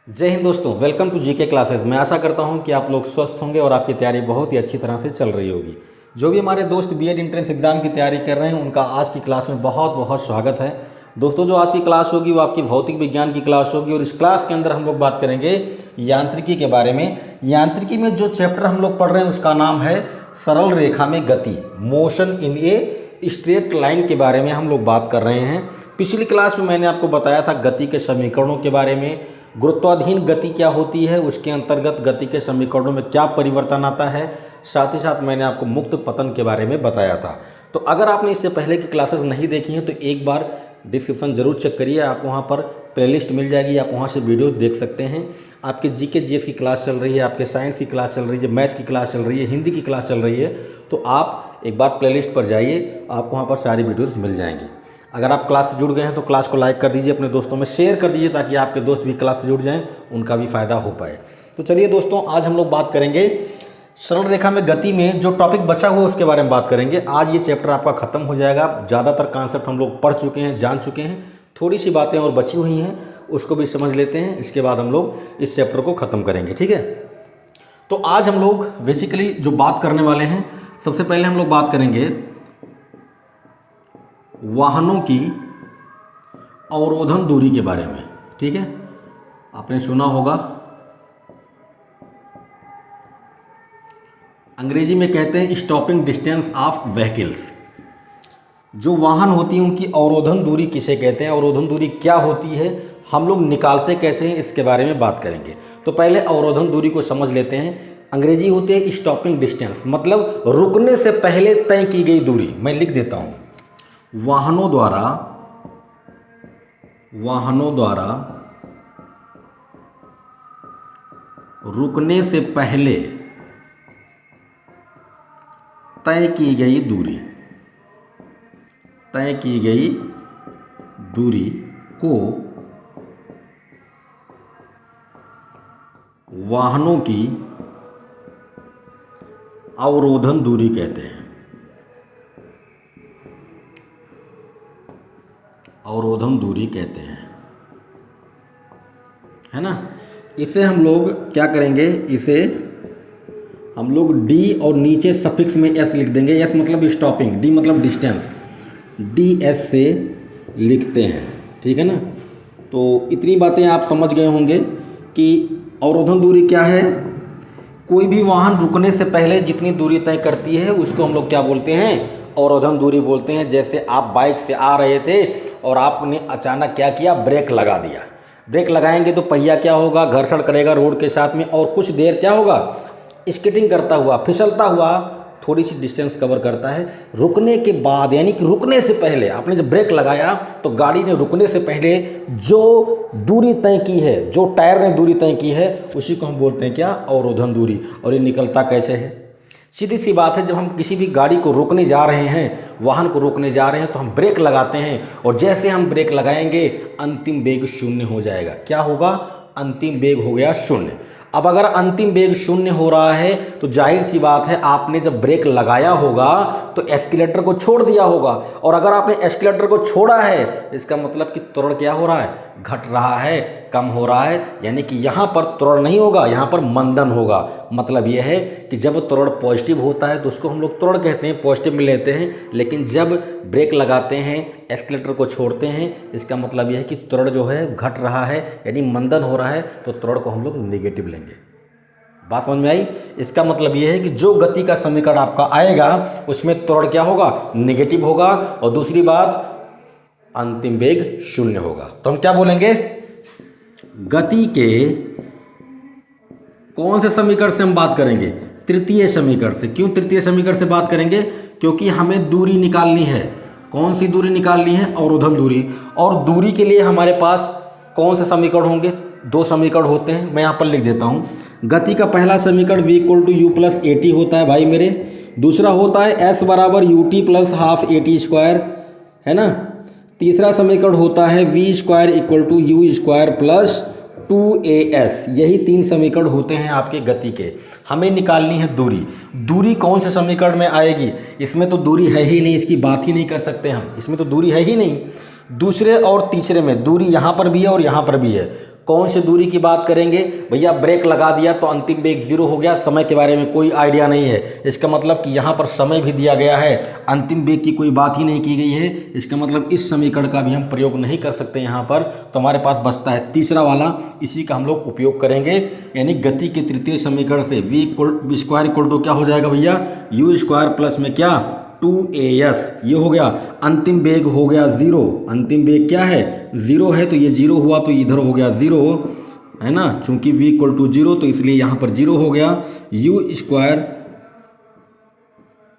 जय हिंद दोस्तों, welcome to GK classes. मैं आशा करता हूं कि आप लोग स्वस्थ होंगे और आपकी तैयारी बहुत ही अच्छी तरह से चल रही होगी। जो भी हमारे दोस्त बीएड एंट्रेंस एग्जाम की तैयारी कर रहे हैं उनका आज की क्लास में बहुत बहुत स्वागत है। दोस्तों, जो आज की क्लास होगी वो आपकी भौतिक विज्ञान की क्लास होगी और इस क्लास के अंदर हम लोग बात करेंगे यांत्रिकी के बारे में। यांत्रिकी में जो चैप्टर हम लोग पढ़ रहे हैं उसका नाम है सरल रेखा में गति, motion in a straight line के बारे में हम लोग बात कर रहे हैं। पिछली क्लास में मैंने आपको बताया था गति के समीकरणों के बारे में, गुरुत्वाधीन गति क्या होती है, उसके अंतर्गत गति के समीकरणों में क्या परिवर्तन आता है, साथ ही साथ मैंने आपको मुक्त पतन के बारे में बताया था। तो अगर आपने इससे पहले की क्लासेस नहीं देखी हैं तो एक बार डिस्क्रिप्शन जरूर चेक करिए, आपको वहाँ पर प्लेलिस्ट मिल जाएगी, आप वहाँ से वीडियो देख सकते हैं। आपके जीके जीएस की क्लास चल रही है, आपके साइंस की क्लास चल रही है, मैथ की क्लास चल रही है, हिंदी की क्लास चल रही है, तो आप एक बार प्लेलिस्ट पर जाइए, आपको वहाँ पर सारी वीडियोज़ मिल जाएंगी। अगर आप क्लास से जुड़ गए हैं तो क्लास को लाइक कर दीजिए, अपने दोस्तों में शेयर कर दीजिए ताकि आपके दोस्त भी क्लास से जुड़ जाएं, उनका भी फ़ायदा हो पाए। तो चलिए दोस्तों, आज हम लोग बात करेंगे सरल रेखा में गति में जो टॉपिक बचा हुआ उसके बारे में बात करेंगे। आज ये चैप्टर आपका ख़त्म हो जाएगा। ज़्यादातर कॉन्सेप्ट हम लोग पढ़ चुके हैं, जान चुके हैं, थोड़ी सी बातें और बची हुई हैं, उसको भी समझ लेते हैं। इसके बाद हम लोग इस चैप्टर को ख़त्म करेंगे, ठीक है। तो आज हम लोग बेसिकली जो बात करने वाले हैं, सबसे पहले हम लोग बात करेंगे वाहनों की अवरोधन दूरी के बारे में, ठीक है। आपने सुना होगा, अंग्रेजी में कहते हैं स्टॉपिंग डिस्टेंस ऑफ व्हीकल्स। जो वाहन होती हैं उनकी अवरोधन दूरी किसे कहते हैं, अवरोधन दूरी क्या होती है, हम लोग निकालते कैसे हैं, इसके बारे में बात करेंगे। तो पहले अवरोधन दूरी को समझ लेते हैं। अंग्रेजी होती है स्टॉपिंग डिस्टेंस, मतलब रुकने से पहले तय की गई दूरी। मैं लिख देता हूँ, वाहनों द्वारा रुकने से पहले तय की गई दूरी को वाहनों की अवरोधन दूरी कहते हैं। अवरोधन दूरी कहते हैं, है ना। इसे हम लोग क्या करेंगे, इसे हम लोग डी और नीचे सफिक्स में एस लिख देंगे। एस मतलब स्टॉपिंग, डी मतलब डिस्टेंस, डी एस से लिखते हैं, ठीक है ना। तो इतनी बातें आप समझ गए होंगे कि अवरोधन दूरी क्या है। कोई भी वाहन रुकने से पहले जितनी दूरी तय करती है उसको हम लोग क्या बोलते हैं, अवरोधन दूरी बोलते हैं। जैसे आप बाइक से आ रहे थे और आपने अचानक क्या किया, ब्रेक लगा दिया। ब्रेक लगाएंगे तो पहिया क्या होगा, घर्षण करेगा रोड के साथ में, और कुछ देर क्या होगा, स्केटिंग करता हुआ, फिसलता हुआ थोड़ी सी डिस्टेंस कवर करता है। रुकने के बाद, यानी कि रुकने से पहले आपने जब ब्रेक लगाया तो गाड़ी ने रुकने से पहले जो दूरी तय की है, जो टायर ने दूरी तय की है, उसी को हम बोलते हैं क्या, अवरोधन दूरी। और ये निकलता कैसे है, सीधी सी बात है, जब हम किसी भी गाड़ी को रोकने जा रहे हैं, वाहन को रोकने जा रहे हैं, तो हम ब्रेक लगाते हैं और जैसे हम ब्रेक लगाएंगे अंतिम वेग शून्य हो जाएगा। क्या होगा, अंतिम वेग हो गया शून्य। अब अगर अंतिम वेग शून्य हो रहा है तो जाहिर सी बात है आपने जब ब्रेक लगाया होगा तो एस्केलेटर को छोड़ दिया होगा, और अगर आपने एस्केलेटर को छोड़ा है इसका मतलब कि त्वरण क्या हो रहा है, घट रहा है, कम हो रहा है। यानी कि यहाँ पर त्वरण नहीं होगा, यहाँ पर मंदन होगा। मतलब यह है कि जब त्वरण पॉजिटिव होता है तो उसको हम लोग त्वरण कहते हैं, पॉजिटिव में लेते हैं, लेकिन जब ब्रेक लगाते हैं, एस्केलेटर को छोड़ते हैं, इसका मतलब यह है कि त्वरण जो है घट रहा है, यानी मंदन हो रहा है, तो त्वरण को हम लोग नेगेटिव लेंगे। बात समझ में आई। इसका मतलब यह है कि जो गति का समीकरण आपका आएगा उसमें त्वरण क्या होगा, नेगेटिव होगा, और दूसरी बात अंतिम वेग शून्य होगा। तो हम क्या बोलेंगे, गति के कौन से समीकरण से हम बात करेंगे, तृतीय समीकरण से। क्यों तृतीय समीकरण से बात करेंगे, क्योंकि हमें दूरी निकालनी है। कौन सी दूरी निकालनी है, अवरोधन दूरी। और दूरी के लिए हमारे पास कौन से समीकरण होंगे, दो समीकरण होते हैं, मैं यहाँ पर लिख देता हूँ। गति का पहला समीकरण v = u + at होता है भाई मेरे। दूसरा होता है s = ut + ½ at², है ना। तीसरा समीकरण होता है v² = u² + 2as। यही तीन समीकरण होते हैं आपके गति के। हमें निकालनी है दूरी। दूरी कौन से समीकरण में आएगी, इसमें तो दूरी है ही नहीं, इसकी बात ही नहीं कर सकते हम, इसमें तो दूरी है ही नहीं। दूसरे और तीसरे में दूरी यहाँ पर भी है और यहाँ पर भी है। कौन सी दूरी की बात करेंगे भैया, ब्रेक लगा दिया तो अंतिम वेग 0 हो गया, समय के बारे में कोई आइडिया नहीं है। इसका मतलब कि यहाँ पर समय भी दिया गया है, अंतिम वेग की कोई बात ही नहीं की गई है। इसका मतलब इस समीकरण का भी हम प्रयोग नहीं कर सकते यहाँ पर। तो हमारे पास बचता है तीसरा वाला, इसी का हम लोग उपयोग करेंगे, यानी गति के तृतीय समीकरण से v स्क्वायर इक्वल टू क्या हो जाएगा भैया, u स्क्वायर प्लस में क्या 2as, ये हो गया। अंतिम वेग हो गया 0, अंतिम वेग क्या है 0 है, तो ये 0 हुआ तो इधर हो गया 0 है ना, चूंकि v इक्वल टू 0 तो इसलिए यहाँ पर 0 हो गया। u स्क्वायर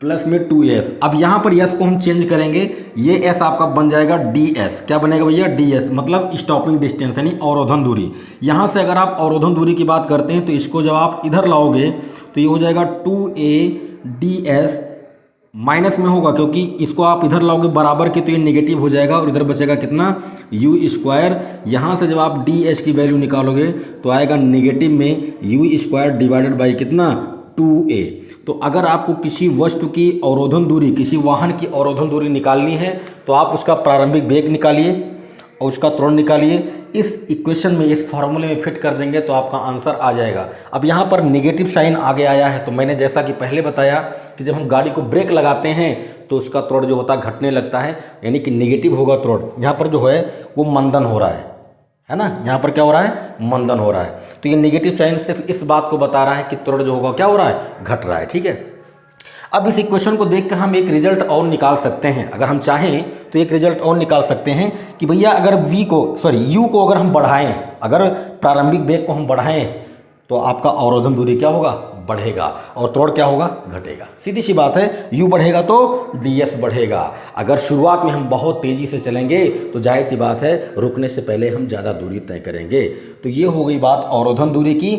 प्लस में 2s, अब यहाँ पर s को हम चेंज करेंगे, ये s आपका बन जाएगा ds। क्या बनेगा भैया, ds मतलब स्टॉपिंग डिस्टेंस यानी अवरोधन दूरी। यहाँ से अगर आप अवरोधन दूरी की बात करते हैं तो इसको जब आप इधर लाओगे तो ये हो जाएगा 2a ds, माइनस में होगा क्योंकि इसको आप इधर लाओगे बराबर के तो ये नेगेटिव हो जाएगा और इधर बचेगा कितना u स्क्वायर। यहाँ से जब आप ds की वैल्यू निकालोगे तो आएगा नेगेटिव में u स्क्वायर डिवाइडेड बाई कितना 2a। तो अगर आपको किसी वस्तु की अवरोधन दूरी, किसी वाहन की अवरोधन दूरी निकालनी है तो आप उसका प्रारंभिक वेग निकालिए और उसका त्वरण निकालिए, इस इक्वेशन में, इस फॉर्मूले में फिट कर देंगे तो आपका आंसर आ जाएगा। अब यहाँ पर नेगेटिव साइन आगे आया है, तो मैंने जैसा कि पहले बताया कि जब हम गाड़ी को ब्रेक लगाते हैं तो उसका त्वरण जो होता है घटने लगता है, यानी कि नेगेटिव होगा त्वरण। यहाँ पर जो है वो मंदन हो रहा है ना, यहाँ पर क्या हो रहा है, मंदन हो रहा है। तो ये नेगेटिव साइन सिर्फ इस बात को बता रहा है कि त्वरण जो होगा क्या हो रहा है, घट रहा है, ठीक है। अब इस इक्वेशन को देखकर हम एक रिजल्ट और निकाल सकते हैं, अगर हम चाहें तो एक रिजल्ट और निकाल सकते हैं कि भैया अगर u को अगर हम बढ़ाएं, अगर प्रारंभिक वेग को हम बढ़ाएं तो आपका अवरोधन दूरी क्या होगा, बढ़ेगा, और त्वरण क्या होगा, घटेगा। सीधी सी बात है, u बढ़ेगा तो ds बढ़ेगा। अगर शुरुआत में हम बहुत तेज़ी से चलेंगे तो जाहिर सी बात है रुकने से पहले हम ज़्यादा दूरी तय करेंगे। तो ये हो गई बात अवरोधन दूरी की।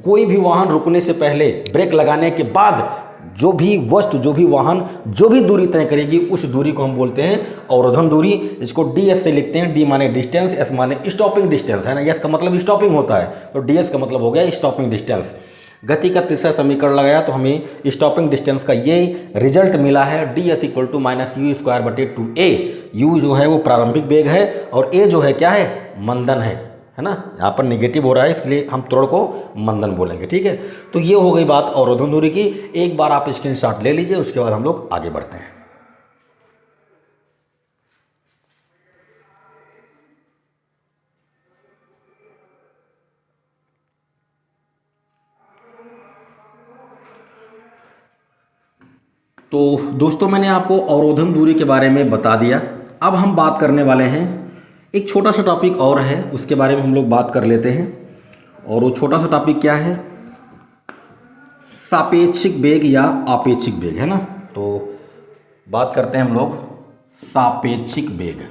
कोई भी वाहन रुकने से पहले, ब्रेक लगाने के बाद जो भी वस्तु, जो भी वाहन जो भी दूरी तय करेगी उस दूरी को हम बोलते हैं अवरोधन दूरी। इसको ds से लिखते हैं, d माने डिस्टेंस, s माने स्टॉपिंग डिस्टेंस, है ना, s का मतलब स्टॉपिंग होता है, तो ds का मतलब हो गया स्टॉपिंग डिस्टेंस। गति का तीसरा समीकरण लगाया तो हमें स्टॉपिंग डिस्टेंस का ये रिजल्ट मिला है, ds equal to minus u square बटे 2a। u जो है वो प्रारंभिक वेग है और a जो है क्या है, मंदन है ना, यहाँ पर नेगेटिव हो रहा है इसलिए हम त्वरण को मंदन बोलेंगे, ठीक है। तो ये हो गई बात अवरोधन दूरी की। एक बार आप स्क्रीनशॉट ले लीजिए, उसके बाद हम लोग आगे बढ़ते हैं। तो दोस्तों मैंने आपको अवरोधन दूरी के बारे में बता दिया। अब हम बात करने वाले हैं, एक छोटा सा टॉपिक और है, उसके बारे में हम लोग बात कर लेते हैं। और वो छोटा सा टॉपिक क्या है, सापेक्षिक वेग या आपेक्षिक वेग, है ना। तो बात करते हैं हम लोग सापेक्षिक वेग।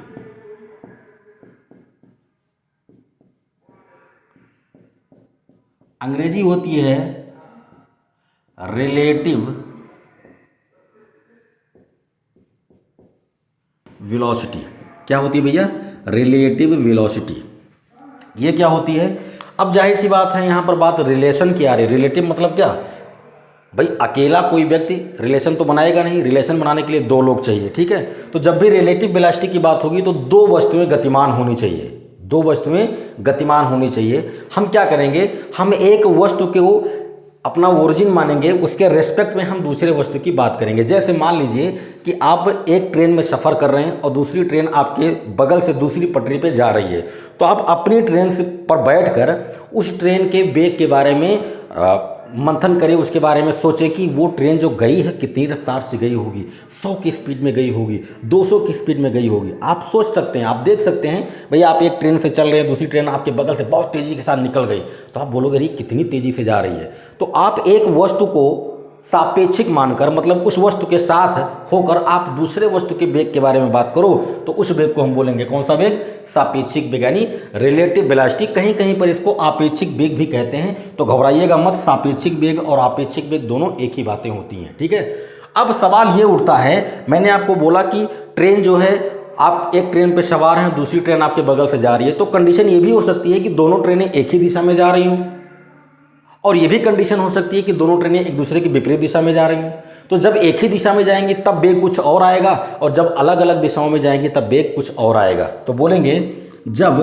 अंग्रेजी होती है रिलेटिव वेलोसिटी। क्या होती है भैया, रिलेटिव वेलोसिटी। ये क्या होती है, अब जाहिर सी बात है यहाँ पर बात रिलेशन की आ रही है। रिलेटिव मतलब क्या भाई, अकेला कोई व्यक्ति रिलेशन तो बनाएगा नहीं, रिलेशन बनाने के लिए दो लोग चाहिए, ठीक है। तो जब भी रिलेटिव वेलोसिटी की बात होगी तो दो वस्तुएं गतिमान होनी चाहिए, दो वस्तुएं गतिमान होनी चाहिए। हम क्या करेंगे, हम एक वस्तु को अपना ओरिजिन मानेंगे, उसके रेस्पेक्ट में हम दूसरे वस्तु की बात करेंगे। जैसे मान लीजिए कि आप एक ट्रेन में सफ़र कर रहे हैं और दूसरी ट्रेन आपके बगल से दूसरी पटरी पे जा रही है, तो आप अपनी ट्रेन से पर बैठकर उस ट्रेन के वेग के बारे में मंथन करें, उसके बारे में सोचें कि वो ट्रेन जो गई है कितनी रफ्तार से गई होगी, 100 की स्पीड में गई होगी, 200 की स्पीड में गई होगी। आप सोच सकते हैं, आप देख सकते हैं भैया, आप एक ट्रेन से चल रहे हैं, दूसरी ट्रेन आपके बगल से बहुत तेज़ी के साथ निकल गई, तो आप बोलोगे अरे कितनी तेज़ी से जा रही है। तो आप एक वस्तु को सापेक्षिक मानकर, मतलब उस वस्तु के साथ होकर आप दूसरे वस्तु के वेग के बारे में बात करो, तो उस वेग को हम बोलेंगे कौन सा वेग, सापेक्षिक वेग, यानी रिलेटिव वेलोसिटी। कहीं कहीं पर इसको आपेक्षिक वेग भी कहते हैं, तो घबराइएगा मत, सापेक्षिक वेग और आपेक्षिक वेग दोनों एक ही बातें होती हैं, ठीक है। अब सवाल ये उठता है, मैंने आपको बोला कि ट्रेन जो है, आप एक ट्रेन पे सवार हैं, दूसरी ट्रेन आपके बगल से जा रही है, तो कंडीशन ये भी हो सकती है कि दोनों ट्रेनें एक ही दिशा में जा रही हों, और ये भी कंडीशन हो सकती है कि दोनों ट्रेनें एक दूसरे की विपरीत दिशा में जा रही हैं। तो जब एक ही दिशा में जाएंगे तब वेग कुछ और आएगा, और जब अलग अलग दिशाओं में जाएंगे तब वेग कुछ और आएगा। तो बोलेंगे जब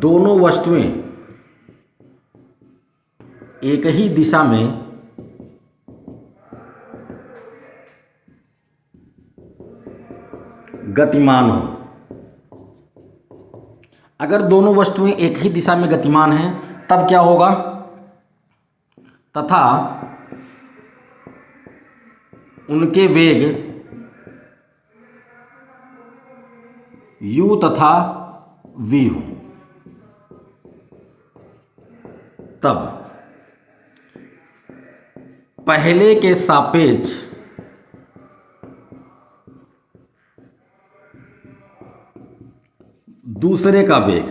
दोनों वस्तुएं एक ही दिशा में गतिमान हो। अगर दोनों वस्तुएं एक ही दिशा में गतिमान हैं तब क्या होगा, तथा उनके वेग u तथा v हो, तब पहले के सापेक्ष दूसरे का वेग,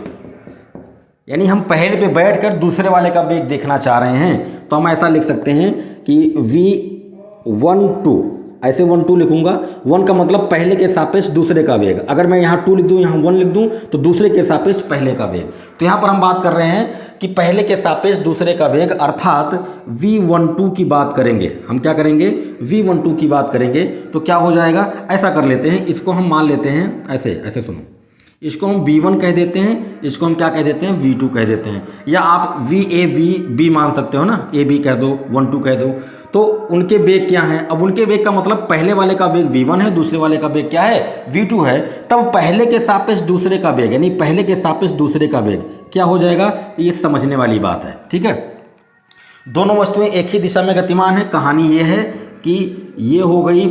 यानी हम पहले पे बैठकर दूसरे वाले का वेग देखना चाह रहे हैं तो हम ऐसा लिख सकते हैं कि v1 2, ऐसे 1 2 लिखूंगा। 1 का मतलब पहले के सापेक्ष दूसरे का वेग। अगर मैं यहाँ 2 लिख दूँ, यहाँ 1 लिख दूँ तो दूसरे के सापेक्ष पहले का वेग। तो यहाँ पर हम बात कर रहे हैं कि पहले के सापेक्ष दूसरे का वेग, अर्थात v12 की बात करेंगे। हम क्या करेंगे, v12 की बात करेंगे तो क्या हो जाएगा, ऐसा कर लेते हैं, इसको हम मान लेते हैं ऐसे, ऐसे सुनो, इसको हम v1 कह देते हैं, इसको हम क्या कह देते हैं, v2 कह देते हैं, या आप v मान सकते हो ना, ab कह दो, 1 2 कह दो। तो उनके वेग क्या हैं, अब उनके वेग का मतलब पहले वाले का वेग v1 है, दूसरे वाले का वेग क्या है, v2 है। तब पहले के सापेक्ष दूसरे का वेग, यानी पहले के सापेक्ष दूसरे का वेग क्या हो जाएगा, ये समझने वाली बात है। ठीक है, दोनों वस्तुएं एक ही दिशा में गतिमान है। कहानी ये है कि ये हो गई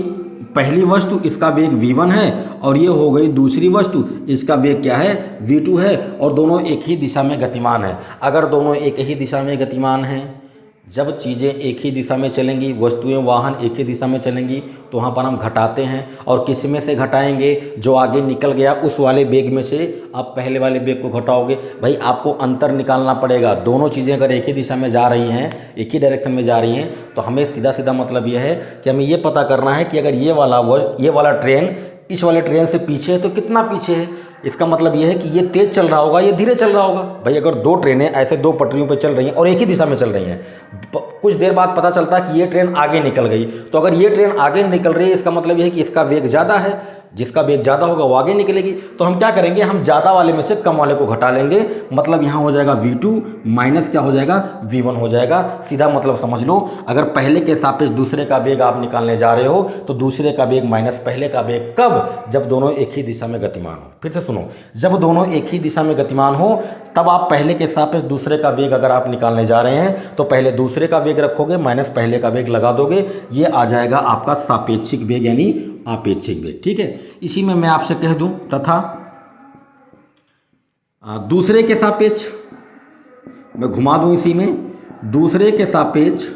पहली वस्तु, इसका वेग v1 है, और ये हो गई दूसरी वस्तु, इसका वेग क्या है, v2 है, और दोनों एक ही दिशा में गतिमान है। अगर दोनों एक ही दिशा में गतिमान हैं, जब चीज़ें एक ही दिशा में चलेंगी, वस्तुएं वाहन एक ही दिशा में चलेंगी, तो वहाँ पर हम घटाते हैं, और किस में से घटाएंगे, जो आगे निकल गया उस वाले वेग में से आप पहले वाले वेग को घटाओगे। भाई आपको अंतर निकालना पड़ेगा। दोनों चीज़ें अगर एक ही दिशा में जा रही हैं, एक ही डायरेक्शन में जा रही हैं, तो हमें सीधा सीधा मतलब यह है कि हमें ये पता करना है कि अगर ये वाला ट्रेन इस वाले ट्रेन से पीछे है तो कितना पीछे है। इसका मतलब यह है कि ये तेज़ चल रहा होगा, ये धीरे चल रहा होगा। भाई अगर दो ट्रेनें ऐसे दो पटरियों पे चल रही हैं और एक ही दिशा में चल रही हैं, कुछ देर बाद पता चलता है कि ये ट्रेन आगे निकल गई, तो अगर ये ट्रेन आगे निकल रही है इसका मतलब यह है कि इसका वेग ज़्यादा है, जिसका वेग ज़्यादा होगा वो आगे निकलेगी। तो हम क्या करेंगे, हम ज़्यादा वाले में से कम वाले को घटा लेंगे, मतलब यहाँ हो जाएगा v2 माइनस क्या हो जाएगा, v1 हो जाएगा। सीधा मतलब समझ लो, अगर पहले के सापेक्ष दूसरे का वेग आप निकालने जा रहे हो तो दूसरे का वेग माइनस पहले का वेग कब, जब दोनों एक ही दिशा में गतिमान हो। फिर से सुनो, जब दोनों एक ही दिशा में गतिमान हो तब आप पहले के सापेक्ष दूसरे का वेग अगर आप निकालने जा रहे हैं तो पहले दूसरे का वेग रखोगे, माइनस पहले का वेग लगा दोगे, ये आ जाएगा आपका सापेक्षिक वेग यानी आपेक्षिक वेग। ठीक है, इसी में मैं आपसे कह दूं तथा दूसरे के सापेक्ष, मैं घुमा दूं इसी में, दूसरे के सापेक्ष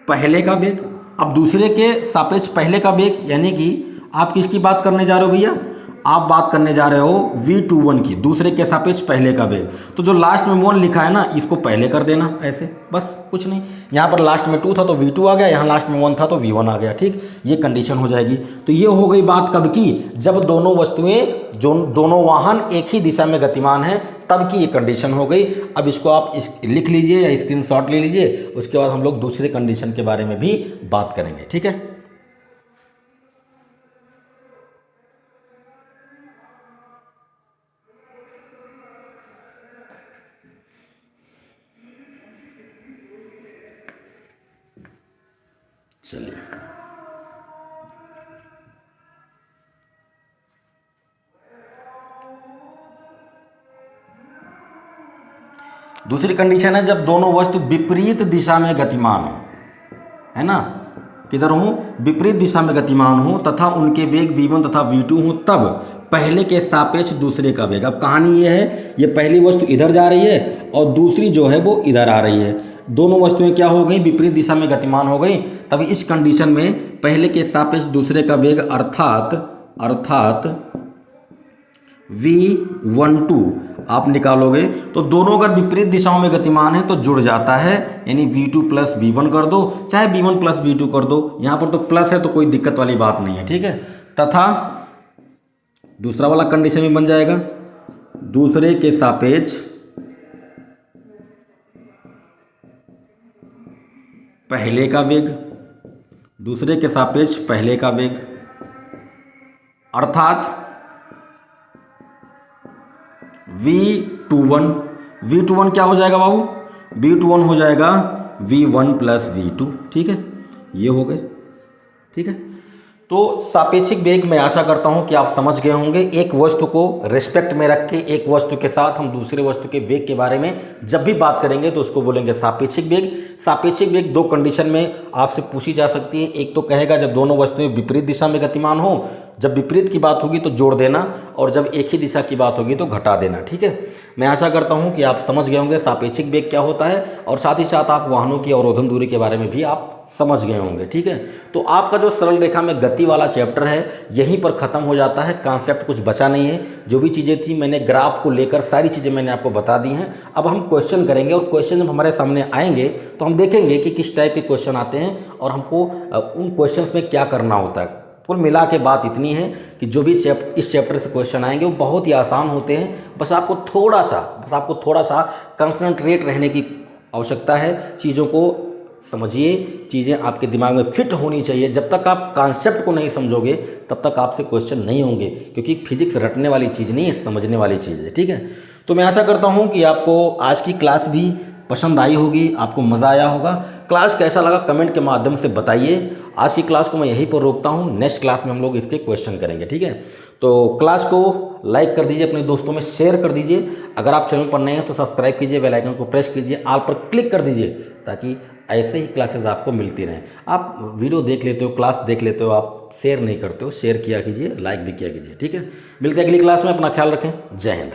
पहले का वेग। अब दूसरे के सापेक्ष पहले का वेग यानी कि आप किसकी बात करने जा रहे हो भैया, आप बात करने जा रहे हो v21 की, दूसरे के सापेक्ष पहले का वेग। तो जो लास्ट में 1 लिखा है ना, इसको पहले कर देना ऐसे, बस कुछ नहीं। यहाँ पर लास्ट में 2 था तो v2 आ गया, यहाँ लास्ट में 1 था तो v1 आ गया। ठीक, ये कंडीशन हो जाएगी। तो ये हो गई बात कब की, जब दोनों वस्तुएं, जो दोनों वाहन एक ही दिशा में गतिमान है, तब की ये कंडीशन हो गई। अब इसको आप लिख लीजिए या स्क्रीनशॉट ले लीजिए, उसके बाद हम लोग दूसरे कंडीशन के बारे में भी बात करेंगे। ठीक है, चलिए दूसरी कंडीशन है जब दोनों वस्तु विपरीत दिशा में गतिमान हो, है ना, किधर हो, विपरीत दिशा में गतिमान हो तथा उनके वेग v1 तथा v2 हो, तब पहले के सापेक्ष दूसरे का वेग। अब कहानी ये है, ये पहली वस्तु इधर जा रही है और दूसरी जो है वो इधर आ रही है, दोनों वस्तुएं क्या हो गई, विपरीत दिशा में गतिमान हो गई। तब इस कंडीशन में पहले के सापेक्ष दूसरे का वेग अर्थात v12 आप निकालोगे तो दोनों अगर विपरीत दिशाओं में गतिमान है तो जुड़ जाता है, यानी v2 प्लस v1 कर दो, चाहे v1 प्लस v2 कर दो। यहाँ पर तो प्लस है तो कोई दिक्कत वाली बात नहीं है। ठीक है, तथा दूसरा वाला कंडीशन भी बन जाएगा, दूसरे के सापेक्ष पहले का वेग, दूसरे के सापेक्ष पहले का वेग, अर्थात v21, v21 क्या हो जाएगा बाबू, v21 हो जाएगा v1 प्लस v2, ठीक है, ये हो गए, ठीक है। तो सापेक्षिक वेग मैं आशा करता हूं कि आप समझ गए होंगे। एक वस्तु को रिस्पेक्ट में रख के एक वस्तु के साथ हम दूसरे वस्तु के वेग के बारे में जब भी बात करेंगे तो उसको बोलेंगे सापेक्षिक वेग। सापेक्षिक वेग दो कंडीशन में आपसे पूछी जा सकती है। एक तो कहेगा जब दोनों वस्तुएं विपरीत दिशा में गतिमान हो, जब विपरीत की बात होगी तो जोड़ देना, और जब एक ही दिशा की बात होगी तो घटा देना, ठीक है। मैं आशा करता हूं कि आप समझ गए होंगे सापेक्षिक वेग क्या होता है, और साथ ही साथ आप वाहनों की अवरोधन दूरी के बारे में भी आप समझ गए होंगे, ठीक है। तो आपका जो सरल रेखा में गति वाला चैप्टर है यहीं पर ख़त्म हो जाता है। कॉन्सेप्ट कुछ बचा नहीं है। जो भी चीज़ें थी मैंने ग्राफ को लेकर सारी चीज़ें मैंने आपको बता दी हैं। अब हम क्वेश्चन करेंगे, और क्वेश्चन जब हमारे सामने आएंगे तो हम देखेंगे कि किस टाइप के क्वेश्चन आते हैं और हमको उन क्वेश्चंस में क्या करना होता है। कुल मिला के बात इतनी है कि जो भी इस चैप्टर से क्वेश्चन आएंगे वो बहुत ही आसान होते हैं। बस आपको थोड़ा सा कंसंट्रेट रहने की आवश्यकता है। चीज़ों को समझिए, चीज़ें आपके दिमाग में फिट होनी चाहिए। जब तक आप कॉन्सेप्ट को नहीं समझोगे तब तक आपसे क्वेश्चन नहीं होंगे, क्योंकि फिजिक्स रटने वाली चीज़ नहीं है, समझने वाली चीज़ है, ठीक है। तो मैं आशा करता हूँ कि आपको आज की क्लास भी पसंद आई होगी, आपको मज़ा आया होगा। क्लास कैसा लगा कमेंट के माध्यम से बताइए। आज की क्लास को मैं यहीं पर रोकता हूँ। नेक्स्ट क्लास में हम लोग इसके क्वेश्चन करेंगे, ठीक है। तो क्लास को लाइक कर दीजिए, अपने दोस्तों में शेयर कर दीजिए। अगर आप चैनल पर नए हैं तो सब्सक्राइब कीजिए, बेल आइकन को प्रेस कीजिए, ऑल पर क्लिक कर दीजिए, ताकि ऐसे ही क्लासेस आपको मिलती रहें। आप वीडियो देख लेते हो, क्लास देख लेते हो, आप शेयर नहीं करते हो, शेयर किया कीजिए, लाइक भी किया कीजिए, ठीक है। मिलते हैं अगली क्लास में, अपना ख्याल रखें। जय हिंद।